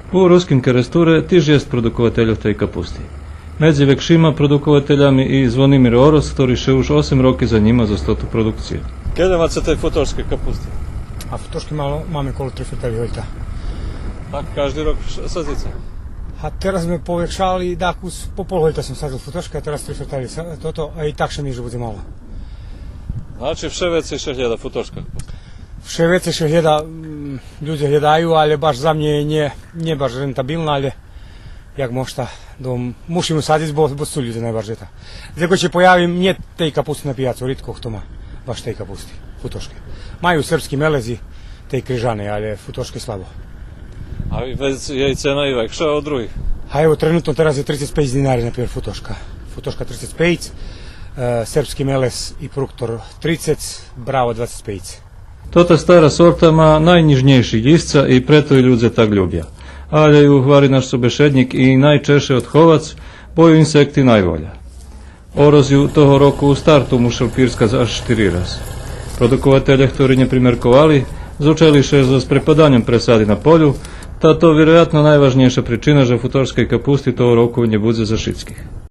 U ruskim Keresture tiež jest produkovateľov tej kapusty. Medzi väčšíma produkovateľami i Zvonimir Oros, ktorý še už 8 roky zaníma za stotu produkcije. Kada máte tej futoške kapusty? A futoške máme okolo 3 fetali holjta. Tak každý rok sadzíte? A teraz sme poväčšali, po pol holjta som sadzil futoške, a teraz 3 fetali toto, a i tak še mi, že bude malo. Znači vše veci še hljeda futoška kapusta? Vše veci še hljeda, ljudi hledaju, ali baš za mne nije baš rentabilna, ali jak možda, musimo saditi, bo su ljudi najbaš žeta. Zeko će pojavim, nije tej kapusti na pijacu, ritko kto ma baš tej kapusti, futoške. Maju srpski melezi, tej križane, ali futoške slabo. A već je i cena i vekša od drugih? A evo, trenutno teraz je 35 dinari, na primjer, futoška. Futoška 35, srpski melez i pruktor 30, bravo 25. Tota stara sorta má najnižnejší listka i preto i ľudia tak ľubia. Ale ju hvari naš sobešednik i najčešće odchovac, bo ju insekti najvolja. Oroz ju toho roku u startu mušel pirskaz až 4 raz. Produkovateľe, ktorí neprimerkovali, zúčeliše so sprepadanjem presady na polju, ta to vjerojatno najvažnejša pričina, že futorskej kapusty toho roku ne bude za všetkých.